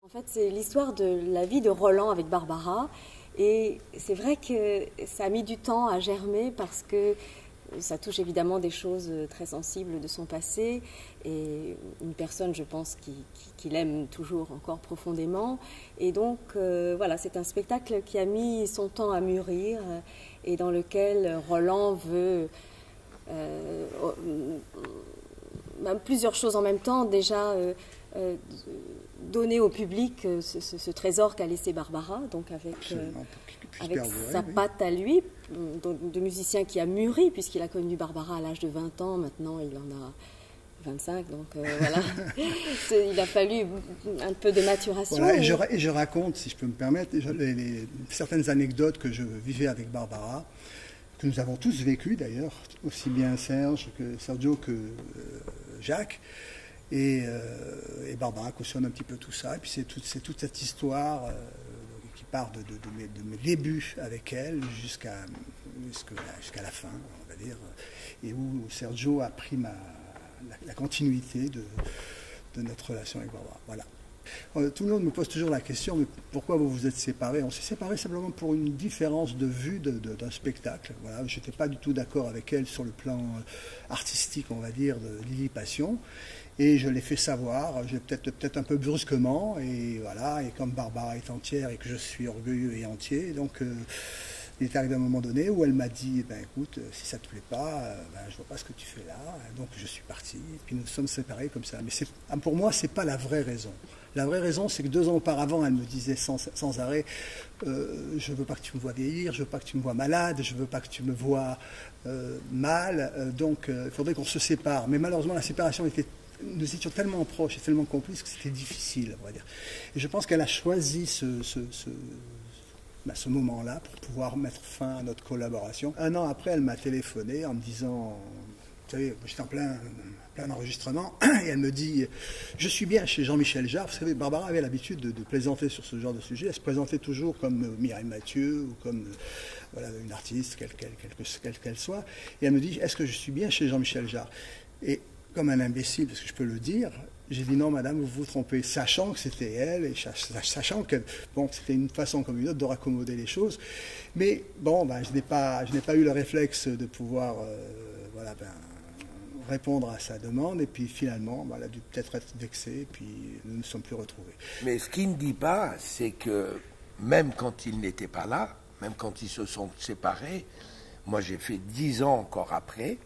En fait, c'est l'histoire de la vie de Roland avec Barbara. Et c'est vrai que ça a mis du temps à germer parce que ça touche évidemment des choses très sensibles de son passé et une personne, je pense, qui l'aime toujours encore profondément. Et donc, voilà, c'est un spectacle qui a mis son temps à mûrir et dans lequel Roland veut plusieurs choses en même temps. Déjà, donner au public ce trésor qu'a laissé Barbara, donc avec sa patte à lui, de musicien qui a mûri, puisqu'il a connu Barbara à l'âge de 20 ans, maintenant il en a 25, donc voilà, il a fallu un peu de maturation. Voilà, et je raconte, si je peux me permettre, certaines anecdotes que je vivais avec Barbara, que nous avons tous vécues d'ailleurs, aussi bien Sergio que Jacques. Et Barbara cautionne un petit peu tout ça. Et puis c'est toute cette histoire qui part de mes débuts avec elle jusqu'à la fin, on va dire, et où Sergio a pris la continuité de notre relation avec Barbara. Voilà. Tout le monde me pose toujours la question, mais pourquoi vous vous êtes séparés? On s'est séparés simplement pour une différence de vue d'un spectacle. Voilà, je n'étais pas du tout d'accord avec elle sur le plan artistique, on va dire, de Lily Passion. Et je l'ai fait savoir, peut-être un peu brusquement, et voilà, et comme Barbara est entière et que je suis orgueilleux et entier, donc il est arrivé un moment donné où elle m'a dit, écoute, si ça ne te plaît pas, je vois pas ce que tu fais là, donc je suis parti, et puis nous sommes séparés comme ça. Mais pour moi, c'est pas la vraie raison. La vraie raison, c'est que 2 ans auparavant, elle me disait sans arrêt, je veux pas que tu me vois vieillir, je veux pas que tu me vois malade, je veux pas que tu me vois mal, donc il faudrait qu'on se sépare. Mais malheureusement, la séparation nous étions tellement proches et tellement complices que c'était difficile, on va dire. Et je pense qu'elle a choisi ce moment-là pour pouvoir mettre fin à notre collaboration. 1 an après, elle m'a téléphoné en me disant, vous savez, j'étais en plein enregistrement, et elle me dit, je suis bien chez Jean-Michel Jarre. Vous savez, Barbara avait l'habitude de plaisanter sur ce genre de sujet. Elle se présentait toujours comme Mireille Mathieu ou comme voilà, une artiste, quelle qu'elle soit. Et elle me dit, est-ce que je suis bien chez Jean-Michel Jarre? Et comme un imbécile, parce que je peux le dire, j'ai dit non, madame, vous vous trompez, sachant que c'était elle, et sachant que bon, c'était une façon comme une autre de raccommoder les choses. Mais bon, je n'ai pas eu le réflexe de pouvoir répondre à sa demande, et puis finalement, elle a dû peut-être être vexée, et puis nous ne nous sommes plus retrouvés. Mais ce qu'il ne dit pas, c'est que même quand il n'était pas là, même quand ils se sont séparés, moi j'ai fait 10 ans encore après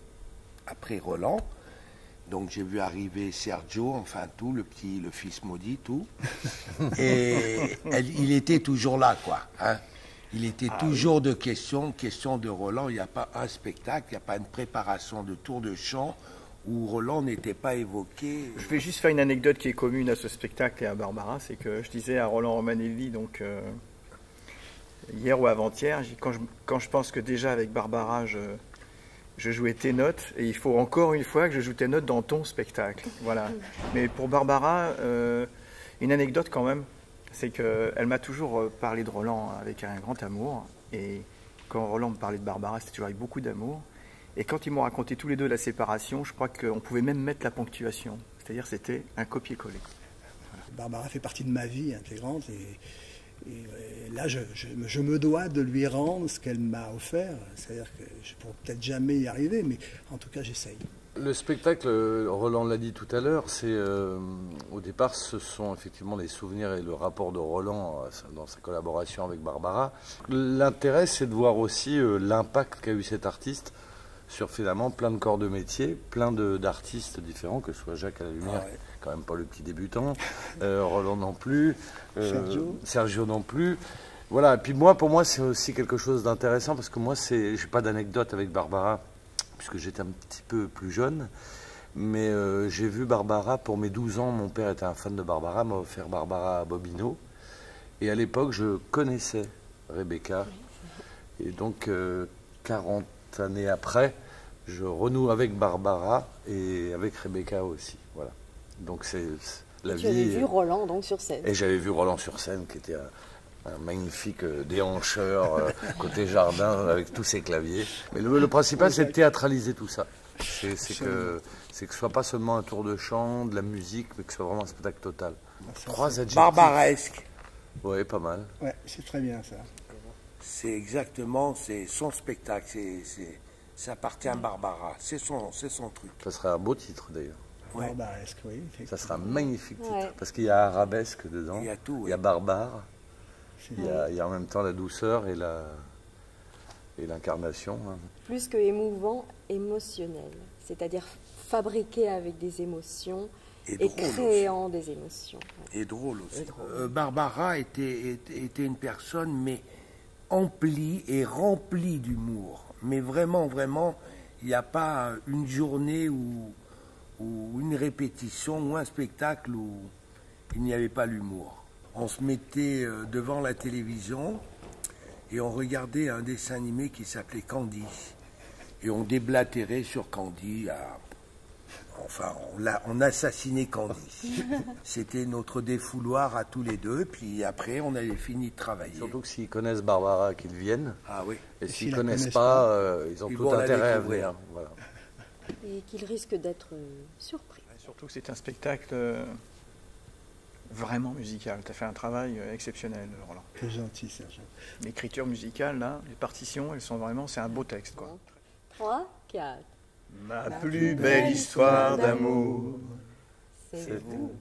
Roland. Donc j'ai vu arriver Sergio, enfin tout, le fils maudit, tout. Et il était toujours là, quoi. Hein. Il était toujours de question de Roland. Il n'y a pas un spectacle, il n'y a pas une préparation de tour de chant où Roland n'était pas évoqué. Je vais juste faire une anecdote qui est commune à ce spectacle et à Barbara. C'est que je disais à Roland Romanelli, donc hier ou avant-hier, quand je pense que déjà avec Barbara, je jouais tes notes, et il faut encore une fois que je joue tes notes dans ton spectacle. Voilà. Mais pour Barbara, une anecdote quand même, c'est qu'elle m'a toujours parlé de Roland avec un grand amour. Et quand Roland me parlait de Barbara, c'était toujours avec beaucoup d'amour. Et quand ils m'ont raconté tous les deux la séparation, je crois qu'on pouvait même mettre la ponctuation. C'est-à-dire c'était un copier-coller. Voilà. Barbara fait partie de ma vie intégrante, et là, je me dois de lui rendre ce qu'elle m'a offert. C'est-à-dire que je ne pourrai peut-être jamais y arriver, mais en tout cas, j'essaye. Le spectacle, Roland l'a dit tout à l'heure, au départ, ce sont effectivement les souvenirs et le rapport de Roland dans sa collaboration avec Barbara. L'intérêt, c'est de voir aussi l'impact qu'a eu cet artiste sur finalement plein de corps de métier, plein d'artistes différents, que ce soit Jacques à la lumière, quand même pas le petit débutant, Roland non plus, Sergio non plus. Voilà, et puis pour moi, c'est aussi quelque chose d'intéressant, parce que moi, j'ai pas d'anecdote avec Barbara, puisque j'étais un petit peu plus jeune, mais j'ai vu Barbara pour mes 12 ans. Mon père était un fan de Barbara, m'a offert Barbara à Bobino, et à l'époque, je connaissais Rebecca, et donc 40 années après, je renoue avec Barbara et avec Rebecca aussi. Voilà. Donc c'est la vie. Tu avais vu Roland donc sur scène. Et j'avais vu Roland sur scène, qui était un magnifique déhancheur côté jardin avec tous ses claviers. Mais le principal, c'est de théâtraliser tout ça. C'est que ce soit pas seulement un tour de chant, de la musique, mais que ce soit vraiment un spectacle total. 3 adjectifs. Barbaresque. Oui, pas mal. Ouais, c'est très bien ça. C'est exactement, c'est son spectacle. Ça appartient à Barbara. C'est son truc. Ça serait un beau titre d'ailleurs. Ouais. Barbaresque, oui. Ça serait un magnifique titre. Ouais. Parce qu'il y a arabesque dedans. Il y a tout, Il y a ouais. barbare. C'est- Il y a en même temps la douceur et l'incarnation. Hein. Plus que émouvant, émotionnel. C'est-à-dire fabriqué avec des émotions Et et drôle créant des émotions. Ouais. Et drôle aussi. Et drôle. Barbara était une personne, mais emplie et remplie d'humour. Mais vraiment, vraiment, il n'y a pas une journée ou une répétition ou un spectacle où il n'y avait pas l'humour. On se mettait devant la télévision et on regardait un dessin animé qui s'appelait Candy. Et on déblatérait sur Candy. Enfin, on assassinait Candy. C'était notre défouloir à tous les deux. Puis après, on avait fini de travailler. Surtout que s'ils connaissent Barbara, qu'ils viennent. Ah oui. Et s'ils s'ils la ne connaissent connaissent pas, ils ont ils tout vont la intérêt à découvrir. venir. Voilà. Et qu'il risque d'être surpris. Surtout que c'est un spectacle vraiment musical. Tu as fait un travail exceptionnel, Roland. C'est gentil, Serge. L'écriture musicale, là, les partitions, elles sont vraiment, c'est un beau texte, quoi. 3, 4. Ma plus belle histoire d'amour, C'est vous.